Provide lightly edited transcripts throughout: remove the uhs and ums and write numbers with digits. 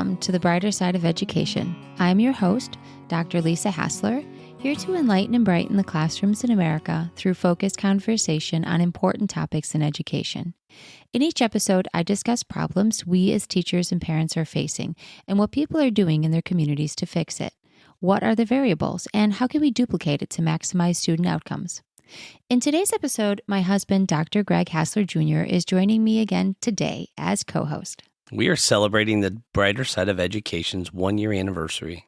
Welcome to the brighter side of education. I'm your host, Dr. Lisa Hassler, here to enlighten and brighten the classrooms in America through focused conversation on important topics in education. In each episode, I discuss problems we as teachers and parents are facing and what people are doing in their communities to fix it. What are the variables and how can we duplicate it to maximize student outcomes? In today's episode, my husband, Dr. Gregg Hassler Jr., is joining me again today as co-host. We are celebrating the brighter side of education's 1-year anniversary.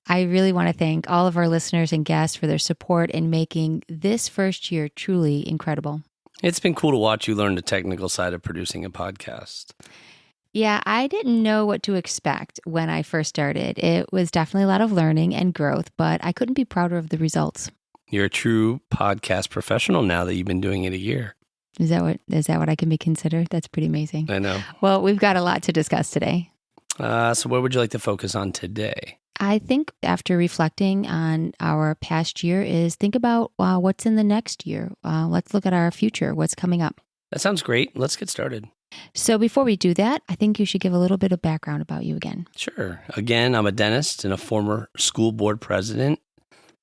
I really want to thank all of our listeners and guests for their support in making this first year truly incredible. It's been cool to watch you learn the technical side of producing a podcast. Yeah, I didn't know what to expect when I first started. It was definitely a lot of learning and growth, but I couldn't be prouder of the results. You're a true podcast professional now that you've been doing it a year. Is that what I can be considered? That's pretty amazing. I know. Well, we've got a lot to discuss today. So what would you like to focus on today? I think after reflecting on our past year is think about what's in the next year. Let's look at our future, what's coming up. That sounds great. Let's get started. So before we do that, I think you should give a little bit of background about you again. Sure. Again, I'm a dentist and a former school board president.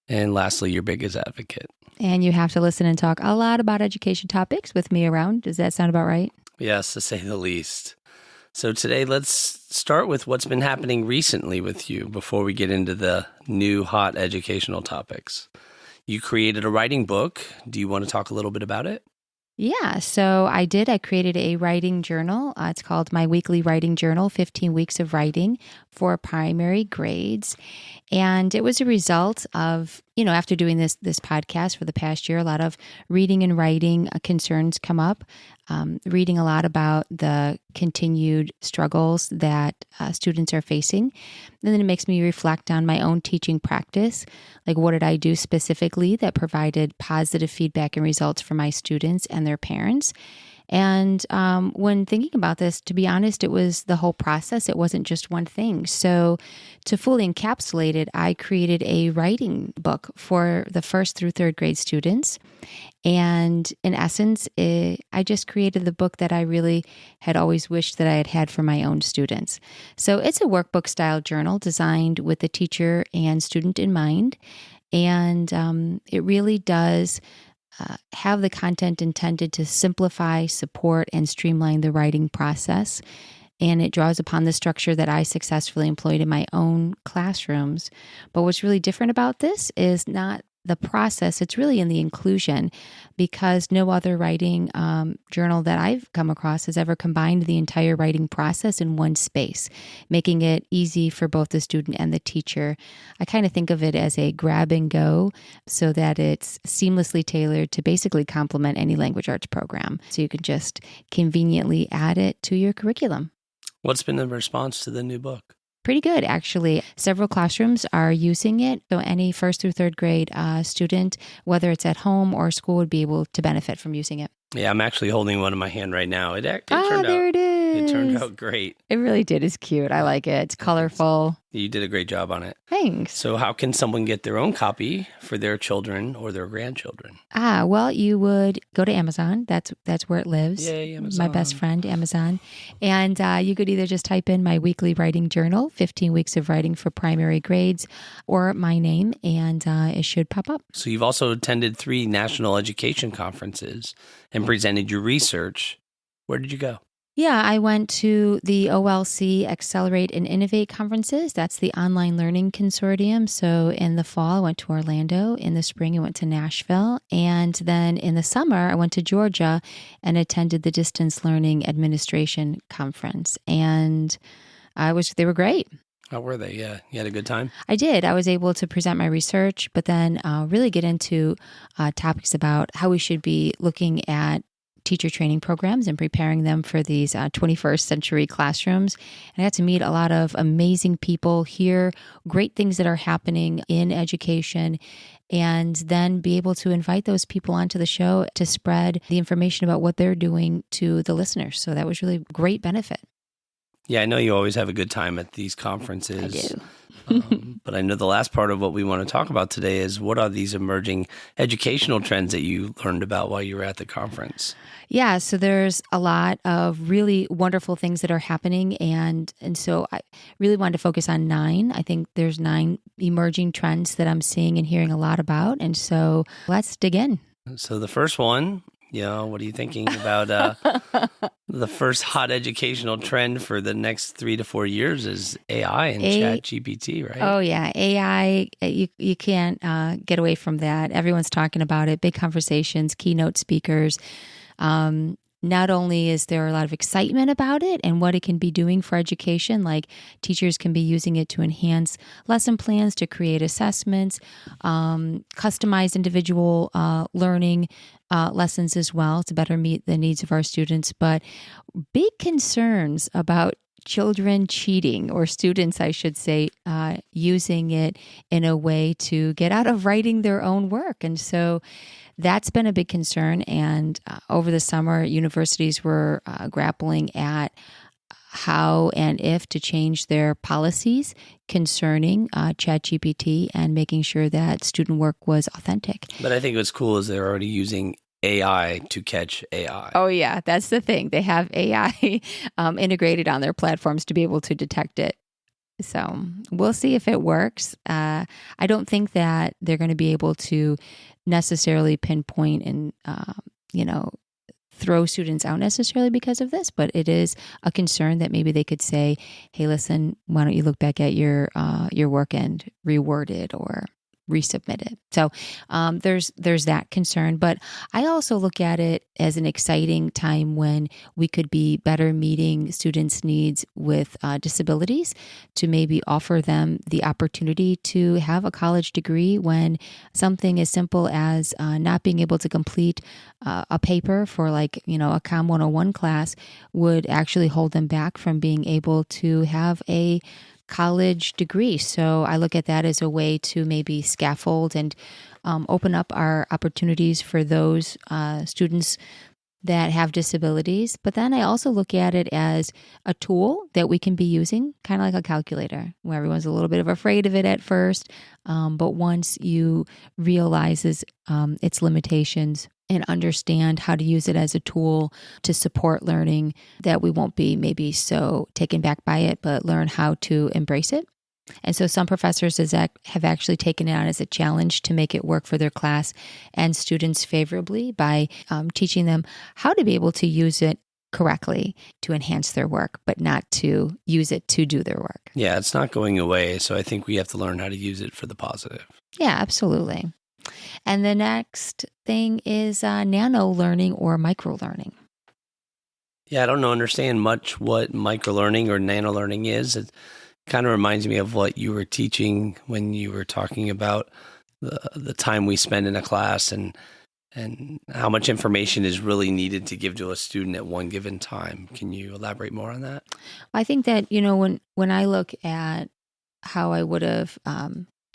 And lastly, your biggest advocate. And you have to listen and talk a lot about education topics with me around. Does that sound about right? Yes, to say the least. So today, let's start with what's been happening recently with you before we get into the new hot educational topics. You created a writing book. Do you want to talk a little bit about it? Yeah, so I did. I created a writing journal. It's called my weekly writing journal, 15 weeks of writing for primary grades. And it was a result of, after doing this podcast for the past year, a lot of reading and writing concerns come up, reading a lot about the continued struggles that students are facing. And then it makes me reflect on my own teaching practice. Like, what did I do specifically that provided positive feedback and results for my students and their parents? And when thinking about this, to be honest, it was the whole process. It wasn't just one thing. So to fully encapsulate it, I created a writing book for the first through third grade students. And in essence, I just created the book that I really had always wished that I had had for my own students. So it's a workbook style journal designed with the teacher and student in mind. And it really does have the content intended to simplify, support, and streamline the writing process. And it draws upon the structure that I successfully employed in my own classrooms. But what's really different about this is not the process, it's really in the inclusion, because no other writing journal that I've come across has ever combined the entire writing process in one space, making it easy for both the student and the teacher. I kind of think of it as a grab and go so that it's seamlessly tailored to basically complement any language arts program. So you can just conveniently add it to your curriculum. What's been the response to the new book? Pretty good, actually. Several classrooms are using it. So any first through third grade student, whether it's at home or school, would be able to benefit from using it. Yeah, I'm actually holding one in my hand right now. It turned there out, it is. It turned out great. It really did. It's cute. I like it. It's colorful. You did a great job on it. Thanks. So how can someone get their own copy for their children or their grandchildren? Well, you would go to Amazon. That's where it lives. Yay, Amazon. My best friend, Amazon. And you could either just type in my weekly writing journal, 15 weeks of writing for primary grades, or my name, and it should pop up. So you've also attended 3 national education conferences and presented your research. Where did you go? Yeah, I went to the OLC Accelerate and Innovate conferences. That's the online learning consortium. So in the fall, I went to Orlando. In the spring, I went to Nashville. And then in the summer, I went to Georgia and attended the Distance Learning Administration Conference. And they were great. How were they? Yeah. You had a good time? I did. I was able to present my research, but then really get into topics about how we should be looking at teacher training programs and preparing them for these 21st century classrooms. And I got to meet a lot of amazing people, hear great things that are happening in education, and then be able to invite those people onto the show to spread the information about what they're doing to the listeners. So that was really great benefit. Yeah, I know you always have a good time at these conferences. I do. But I know the last part of what we want to talk about today is what are these emerging educational trends that you learned about while you were at the conference? Yeah, so there's a lot of really wonderful things that are happening, and so I really wanted to focus on 9. I think there's 9 emerging trends that I'm seeing and hearing a lot about, and so let's dig in. So the first one, what are you thinking about the first hot educational trend for the next 3 to 4 years is AI and Chat GPT, right? Oh, yeah. AI, you can't get away from that. Everyone's talking about it, big conversations, keynote speakers. Not only is there a lot of excitement about it and what it can be doing for education, like teachers can be using it to enhance lesson plans, to create assessments, customize individual learning lessons as well to better meet the needs of our students. But big concerns about children cheating, or students, I should say, using it in a way to get out of writing their own work. And so that's been a big concern. And over the summer, universities were grappling at how and if to change their policies concerning ChatGPT and making sure that student work was authentic. But I think what's cool is they're already using AI to catch AI. Oh, yeah, that's the thing. They have AI integrated on their platforms to be able to detect it. So we'll see if it works. I don't think that they're going to be able to necessarily pinpoint and, throw students out necessarily because of this, but it is a concern that maybe they could say, hey, listen, why don't you look back at your work and reword it or resubmit it. So there's that concern. But I also look at it as an exciting time when we could be better meeting students' needs with disabilities, to maybe offer them the opportunity to have a college degree when something as simple as not being able to complete a paper for a COM 101 class would actually hold them back from being able to have a college degree. So I look at that as a way to maybe scaffold and open up our opportunities for those students that have disabilities. But then I also look at it as a tool that we can be using, kind of like a calculator, where everyone's a little bit afraid of it at first. But once you realize its limitations and understand how to use it as a tool to support learning, that we won't be maybe so taken back by it, but learn how to embrace it. And so some professors have actually taken it on as a challenge to make it work for their class and students favorably by teaching them how to be able to use it correctly to enhance their work, but not to use it to do their work. Yeah, it's not going away. So I think we have to learn how to use it for the positive. Yeah, absolutely. And the next thing is nano-learning or microlearning. Yeah, I don't understand much what microlearning or nano-learning is. It kind of reminds me of what you were teaching when you were talking about the time we spend in a class and how much information is really needed to give to a student at one given time. Can you elaborate more on that? I think that, when I look at how I would have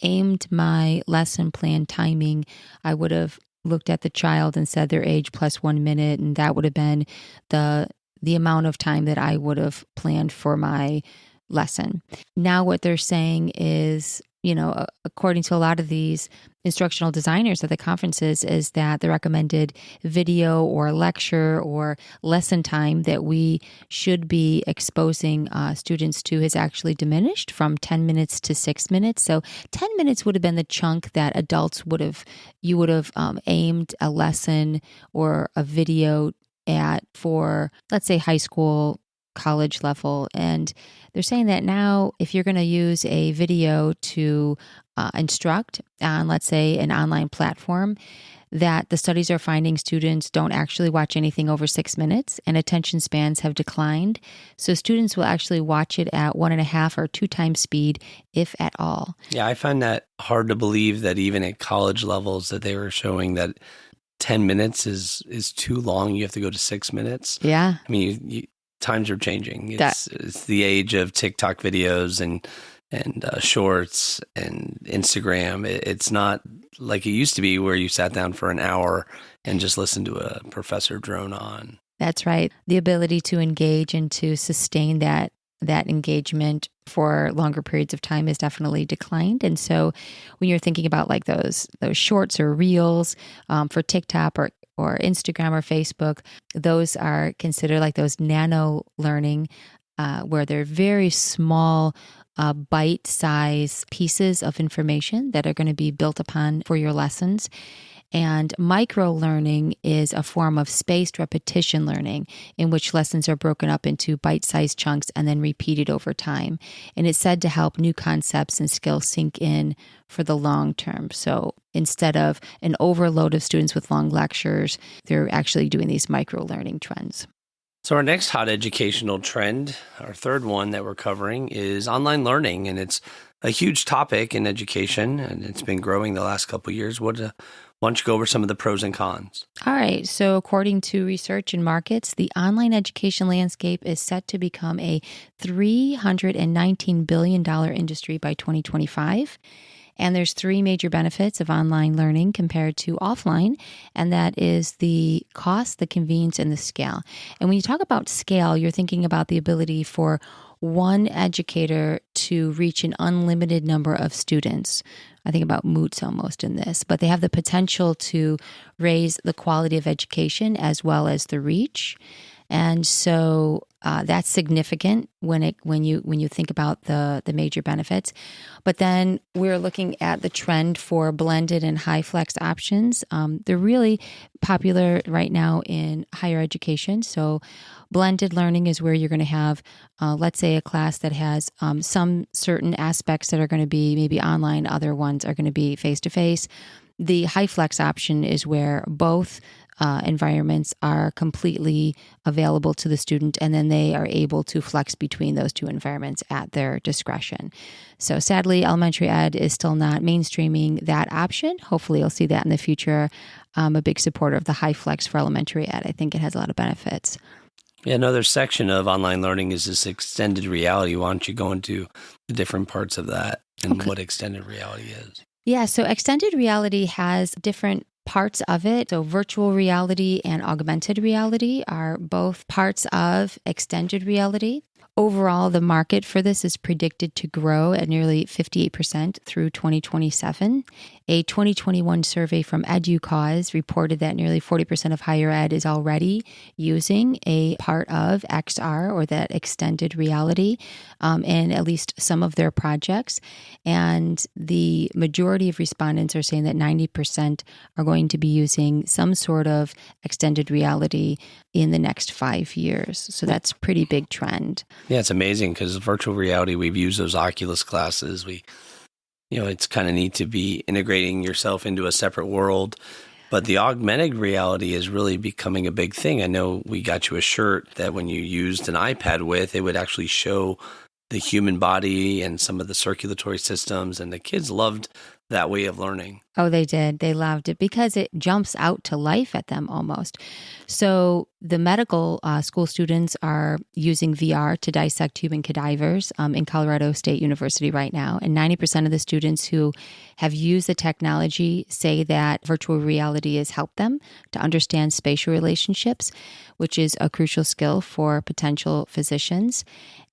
aimed my lesson plan timing, I would have looked at the child and said their age plus 1 minute, and that would have been the amount of time that I would have planned for my lesson. Now what they're saying is, according to a lot of these instructional designers at the conferences, is that the recommended video or lecture or lesson time that we should be exposing students to has actually diminished from 10 minutes to 6 minutes. So 10 minutes would have been the chunk that you would have aimed a lesson or a video at for, let's say, high school, college level. And they're saying that now if you're going to use a video to instruct on, let's say, an online platform, that the studies are finding students don't actually watch anything over 6 minutes and attention spans have declined. So students will actually watch it at 1.5 or 2 times speed, if at all. Yeah, I find that hard to believe that even at college levels that they were showing that 10 minutes is too long. You have to go to 6 minutes. Yeah. I mean, times are changing. It's the age of TikTok videos and shorts and Instagram. It's not like it used to be where you sat down for an hour and just listened to a professor drone on. That's right. The ability to engage and to sustain that that engagement for longer periods of time has definitely declined. And so when you're thinking about like those shorts or reels for TikTok or Instagram or Facebook, those are considered like those nano-learning, where they're very small bite-sized pieces of information that are going to be built upon for your lessons. And microlearning is a form of spaced repetition learning in which lessons are broken up into bite-sized chunks and then repeated over time. And it's said to help new concepts and skills sink in for the long term. So instead of an overload of students with long lectures, they're actually doing these microlearning trends. So our next hot educational trend, our third one that we're covering, is online learning. And it's a huge topic in education, and it's been growing the last couple of years. Why don't you go over some of the pros and cons? All right. So according to research and markets, the online education landscape is set to become a $319 billion industry by 2025. And there's three major benefits of online learning compared to offline, and that is the cost, the convenience, and the scale. And when you talk about scale, you're thinking about the ability for one educator to reach an unlimited number of students. I think about moots almost in this, but they have the potential to raise the quality of education as well as the reach. And so that's significant when you think about the major benefits. But then we're looking at the trend for blended and hyflex options. They're really popular right now in higher education. So blended learning is where you're going to have, let's say, a class that has some certain aspects that are going to be maybe online, other ones are going to be face-to-face. The hyflex option is where both environments are completely available to the student, and then they are able to flex between those two environments at their discretion. So sadly, elementary ed is still not mainstreaming that option. Hopefully you'll see that in the future. I'm a big supporter of the hyflex for elementary ed. I think it has a lot of benefits. Yeah, another section of online learning is this extended reality. Why don't you go into the different parts of that and what extended reality is? Yeah, so extended reality has different parts of it. So virtual reality and augmented reality are both parts of extended reality. Overall, the market for this is predicted to grow at nearly 58% through 2027. A 2021 survey from EduCause reported that nearly 40% of higher ed is already using a part of XR, or that extended reality, in at least some of their projects. And the majority of respondents are saying that 90% are going to be using some sort of extended reality in the next 5 years. So that's a pretty big trend. Yeah, it's amazing because virtual reality, we've used those Oculus glasses. It's kind of neat to be integrating yourself into a separate world. But the augmented reality is really becoming a big thing. I know we got you a shirt that when you used an iPad with, it would actually show the human body and some of the circulatory systems, and the kids loved that way of learning. Oh, they did. They loved it because it jumps out to life at them almost. So the medical school students are using VR to dissect human cadavers in Colorado State University right now. And 90% of the students who have used the technology say that virtual reality has helped them to understand spatial relationships, which is a crucial skill for potential physicians.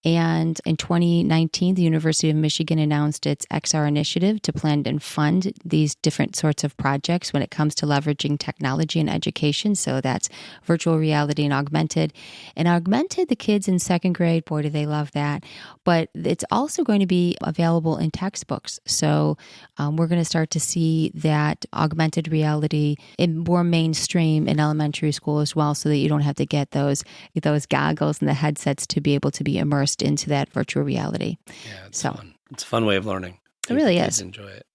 And in 2019, the University of Michigan announced its XR initiative to plan and fund these different sorts of projects when it comes to leveraging technology in education. So that's virtual reality and augmented. And augmented, the kids in second grade, boy, do they love that. But it's also going to be available in textbooks. So we're going to start to see that augmented reality in more mainstream in elementary school as well, so that you don't have to get those goggles and the headsets to be able to be immersed into that virtual reality. Yeah, it's fun. It's a fun way of learning. It really is. Kids enjoy it.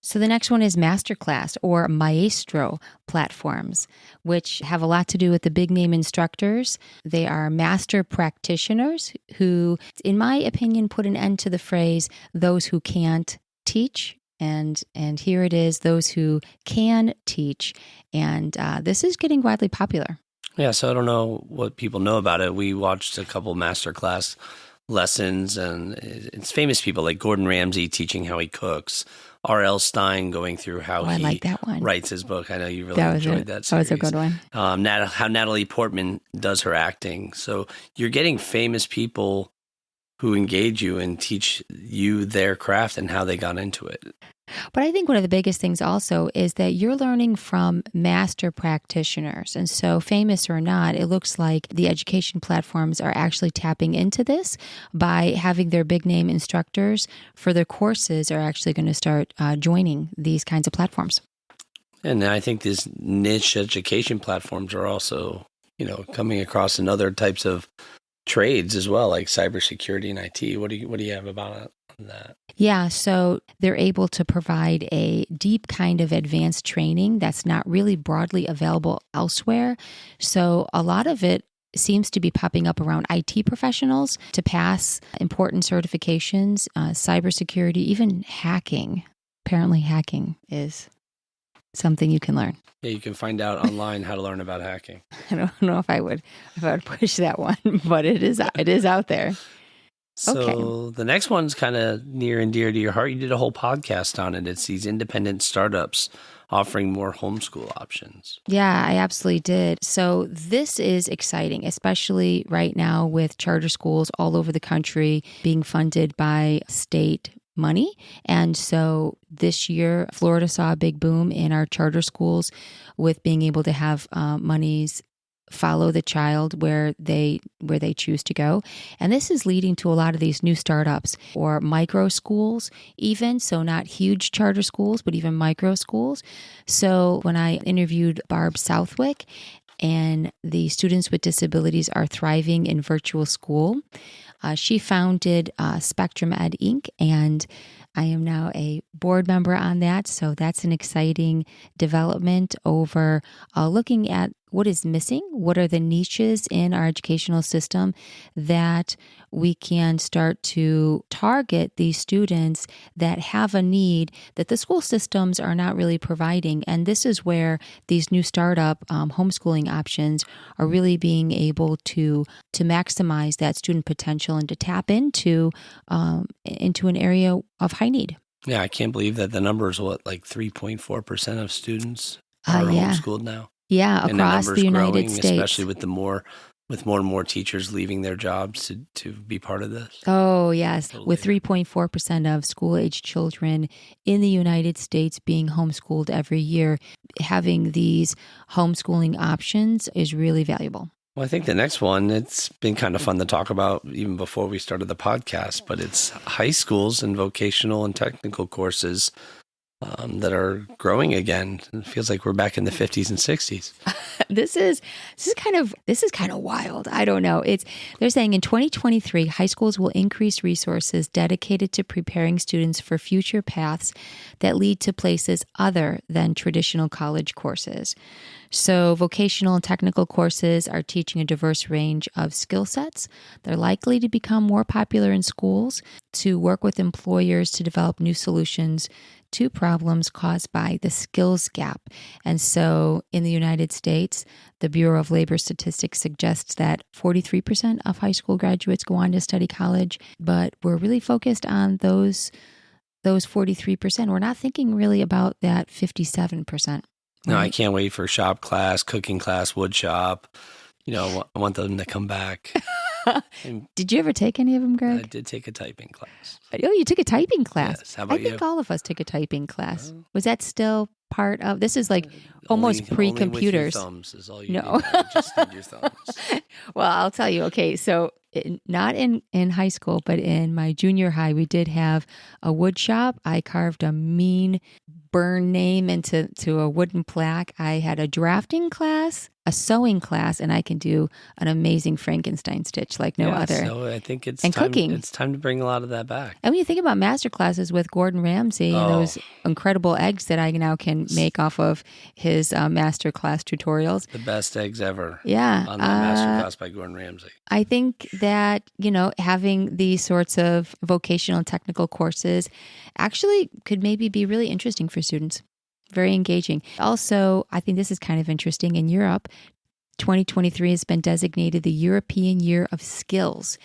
So the next one is Masterclass or Maestro platforms, which have a lot to do with the big name instructors. They are master practitioners who, in my opinion, put an end to the phrase, those who can't teach. And here it is, those who can teach. And this is getting widely popular. Yeah, so I don't know what people know about it. We watched a couple Masterclass lessons, and it's famous people like Gordon Ramsay teaching how he cooks, R.L. Stein going through how I he like that one. writes his book. I know you really enjoyed that series. That was a good one. How Natalie Portman does her acting. So you're getting famous people who engage you and teach you their craft and how they got into it. But I think one of the biggest things also is that you're learning from master practitioners. And so, famous or not, it looks like the education platforms are actually tapping into this by having their big name instructors for their courses are actually going to start joining these kinds of platforms. And I think these niche education platforms are also, coming across in other types of trades as well, like cybersecurity and IT. What do you have about that? Yeah, so they're able to provide a deep kind of advanced training that's not really broadly available elsewhere. So a lot of it seems to be popping up around IT professionals to pass important certifications, cybersecurity, even hacking. Apparently hacking is something you can learn. Yeah, you can find out online how to learn about hacking. I don't know if I would push that one, but it is out there. So The next one's kind of near and dear to your heart. You did a whole podcast on it. It's these independent startups offering more homeschool options. Yeah, I absolutely did. So this is exciting, especially right now with charter schools all over the country being funded by state money. And so this year, Florida saw a big boom in our charter schools with being able to have monies follow the child where they choose to go. And this is leading to a lot of these new startups or micro schools even, so not huge charter schools, but even micro schools. So when I interviewed Barb Southwick, and the students with disabilities are thriving in virtual school, she founded Spectrum Ed Inc., and I am now a board member on that. So that's an exciting development over looking at what is missing, what are the niches in our educational system that we can start to target these students that have a need that the school systems are not really providing. And this is where these new startup homeschooling options are really being able to maximize that student potential and to tap into an area of high need. Yeah, I can't believe that the number is like 3.4% of students are homeschooled now. Yeah, across the United growing, States, especially with more and more teachers leaving their jobs to be part of this. Oh, yes. Totally. With 3.4% of school-age children in the United States being homeschooled every year, having these homeschooling options is really valuable. Well, I think the next one, it's been kind of fun to talk about even before we started the podcast, but it's high schools and vocational and technical courses that are growing again. It feels like we're back in the 50s and 60s. This is kind of wild. I don't know. They're saying in 2023, high schools will increase resources dedicated to preparing students for future paths that lead to places other than traditional college courses. So vocational and technical courses are teaching a diverse range of skill sets. They're likely to become more popular in schools to work with employers to develop new solutions to problems caused by the skills gap. And so in the United States, the Bureau of Labor Statistics suggests that 43% of high school graduates go on to study college, but we're really focused on those 43%. We're not thinking really about that 57%. No, right? I can't wait for shop class, cooking class, wood shop. I want them to come back. Did you ever take any of them, Greg? I did take a typing class. Oh, you took a typing class? Yes. How about you? I think all of us took a typing class. Was that still part of, this is like almost pre-computers. Only with your thumbs is all you need. Just need your thumbs. Well, I'll tell you. Okay, so not in high school, but in my junior high, we did have a wood shop. I carved a mean burn name into a wooden plaque. I had a drafting class, a sewing class, and I can do an amazing Frankenstein stitch like no other. So I think it's and time, cooking. It's time to bring a lot of that back. And when you think about Masterclasses with Gordon Ramsay and those incredible eggs that I now can make off of his Masterclass tutorials. The best eggs ever. Yeah. On that Masterclass by Gordon Ramsay. I think that, having these sorts of vocational and technical courses actually could maybe be really interesting for students. Very engaging. Also, I think this is kind of interesting in Europe. 2023 has been designated the European Year of Skills,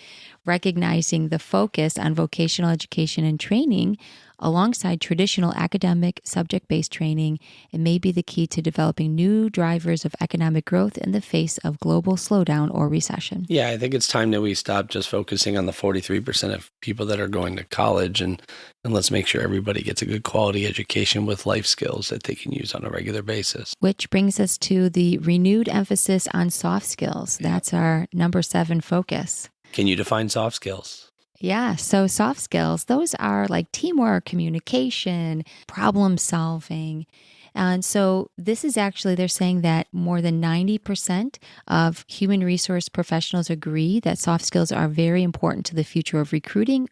recognizing the focus on vocational education and training alongside traditional academic subject-based training. It may be the key to developing new drivers of economic growth in the face of global slowdown or recession. Yeah, I think it's time that we stop just focusing on the 43% of people that are going to college and let's make sure everybody gets a good quality education with life skills that they can use on a regular basis. Which brings us to the renewed emphasis on soft skills. That's our number 7 focus. Can you define soft skills? Yeah, so soft skills, those are like teamwork, communication, problem solving. And so this is actually, they're saying that more than 90% of human resource professionals agree that soft skills are very important to the future of recruiting,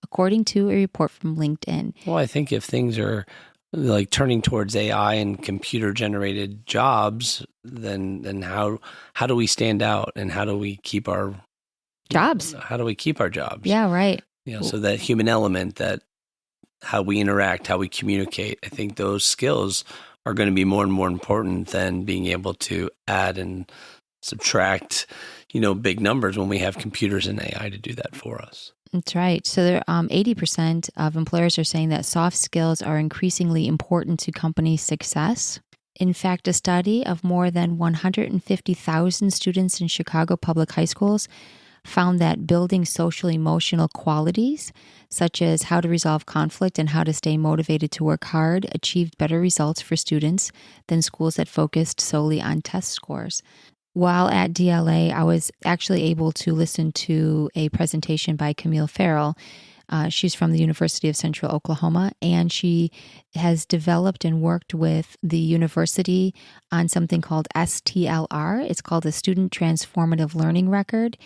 according to a report from LinkedIn. Well, I think if things are like turning towards AI and computer generated jobs, then how do we stand out and how do we keep our jobs? How do we keep our jobs? Yeah, right. So that human element, that how we interact, how we communicate, I think those skills are going to be more and more important than being able to add and subtract, big numbers when we have computers and AI to do that for us. That's right. So 80% of employers are saying that soft skills are increasingly important to company success. In fact, a study of more than 150,000 students in Chicago public high schools found that building social-emotional qualities, such as how to resolve conflict and how to stay motivated to work hard, achieved better results for students than schools that focused solely on test scores. While at DLA, I was actually able to listen to a presentation by Camille Farrell. She's from the University of Central Oklahoma, and she has developed and worked with the university on something called STLR. It's called the Student Transformative Learning Record.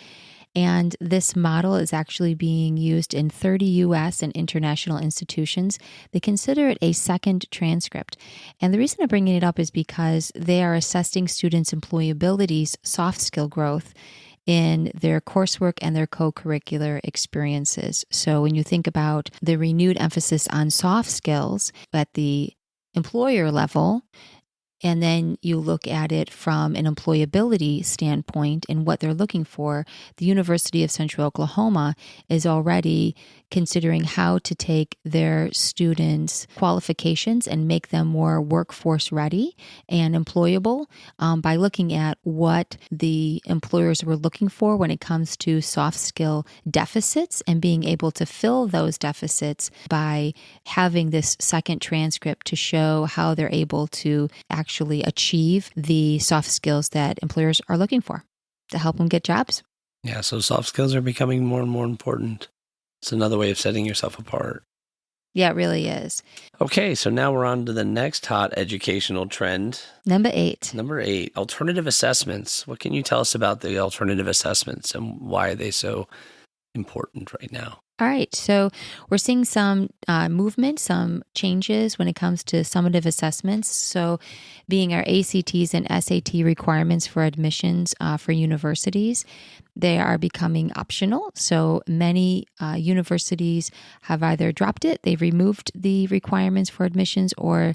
And this model is actually being used in 30 U.S. and international institutions. They consider it a second transcript. And the reason I'm bringing it up is because they are assessing students' employability's soft skill growth in their coursework and their co-curricular experiences. So when you think about the renewed emphasis on soft skills at the employer level, and then you look at it from an employability standpoint and what they're looking for, the University of Central Oklahoma is already considering how to take their students' qualifications and make them more workforce ready and employable by looking at what the employers were looking for when it comes to soft skill deficits and being able to fill those deficits by having this second transcript to show how they're able to actually achieve the soft skills that employers are looking for to help them get jobs. Yeah, so soft skills are becoming more and more important. It's another way of setting yourself apart. Yeah, it really is. Okay, so now we're on to the next hot educational trend. Number 8, alternative assessments. What can you tell us about the alternative assessments and why are they so important right now? All right, so we're seeing some movement, some changes when it comes to summative assessments. So being our ACTs and SAT requirements for admissions for universities, they are becoming optional. So many universities have either dropped it, they've removed the requirements for admissions, or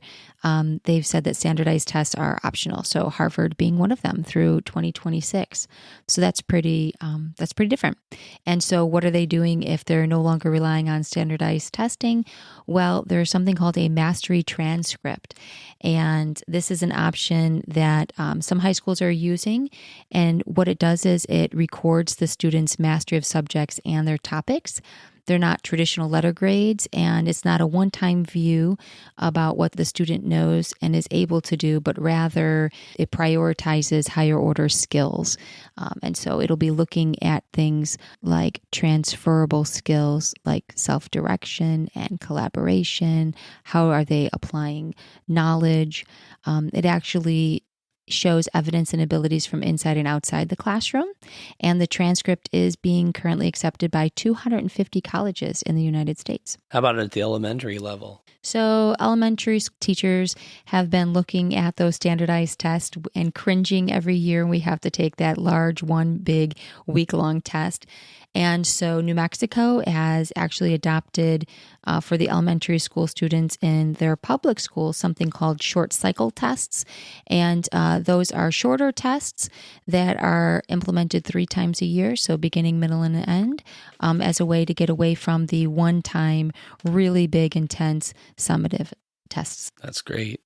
they've said that standardized tests are optional. So Harvard being one of them through 2026. So that's pretty different. And so what are they doing if they're no longer relying on standardized testing? Well, there's something called a mastery transcript. And this is an option that some high schools are using. And what it does is it records the students' mastery of subjects and their topics. They're not traditional letter grades, and it's not a one-time view about what the student knows and is able to do, but rather it prioritizes higher order skills. And so it'll be looking at things like transferable skills like self-direction and collaboration. How are they applying knowledge? It actually shows evidence and abilities from inside and outside the classroom. And the transcript is being currently accepted by 250 colleges in the United States. How about at the elementary level? So elementary teachers have been looking at those standardized tests and cringing every year. We have to take that large, one big week-long test. And so New Mexico has actually adopted for the elementary school students in their public schools something called short cycle tests. And those are shorter tests that are implemented 3 times a year, so beginning, middle, and end, as a way to get away from the one-time, really big, intense, summative tests. That's great.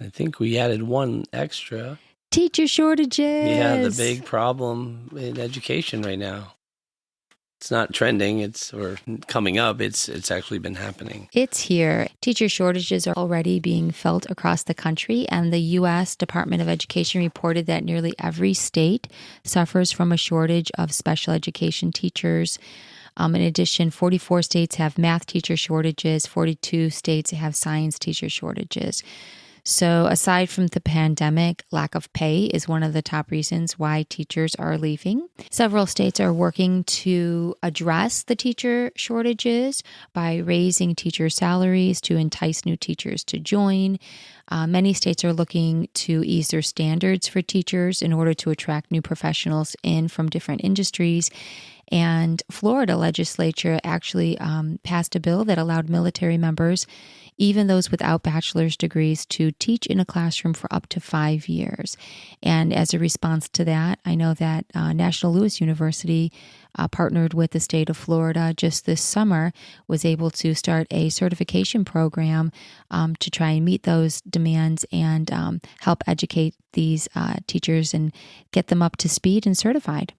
I think we added one extra. Teacher shortages. Yeah, the big problem in education right now. It's not trending, or coming up, it's actually been happening. It's here. Teacher shortages are already being felt across the country, and the U.S. Department of Education reported that nearly every state suffers from a shortage of special education teachers. In addition, 44 states have math teacher shortages, 42 states have science teacher shortages. So aside from the pandemic, lack of pay is one of the top reasons why teachers are leaving. Several states are working to address the teacher shortages by raising teacher salaries to entice new teachers to join. Many states are looking to ease their standards for teachers in order to attract new professionals in from different industries. And Florida legislature actually passed a bill that allowed military members, even those without bachelor's degrees, to teach in a classroom for up to 5 years. And as a response to that, I know that National Louis University partnered with the state of Florida just this summer, was able to start a certification program to try and meet those demands and help educate these teachers and get them up to speed and certified.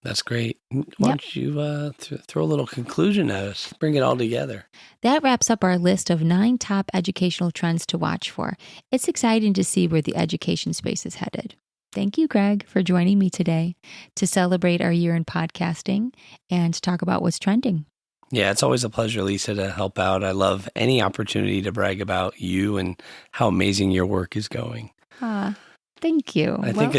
That's great. Why don't you throw a little conclusion at us? Bring it all together. That wraps up our list of 9 top educational trends to watch for. It's exciting to see where the education space is headed. Thank you, Gregg, for joining me today to celebrate our year in podcasting and talk about what's trending. Yeah, it's always a pleasure, Lisa, to help out. I love any opportunity to brag about you and how amazing your work is going. Thank you. I think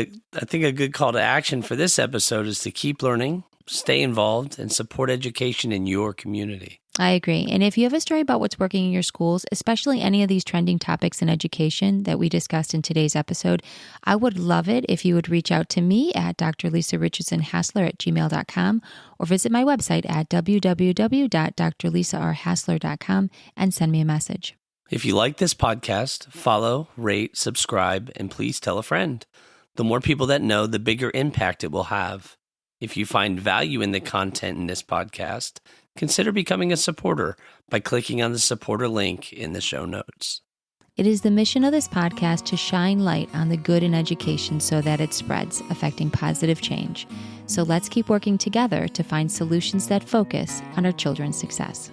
a good call to action for this episode is to keep learning, stay involved, and support education in your community. I agree. And if you have a story about what's working in your schools, especially any of these trending topics in education that we discussed in today's episode, I would love it if you would reach out to me at drlisarichardson-hassler@gmail.com or visit my website at www.drlisarhassler.com and send me a message. If you like this podcast, follow, rate, subscribe, and please tell a friend. The more people that know, the bigger impact it will have. If you find value in the content in this podcast, consider becoming a supporter by clicking on the supporter link in the show notes. It is the mission of this podcast to shine light on the good in education so that it spreads, affecting positive change. So let's keep working together to find solutions that focus on our children's success.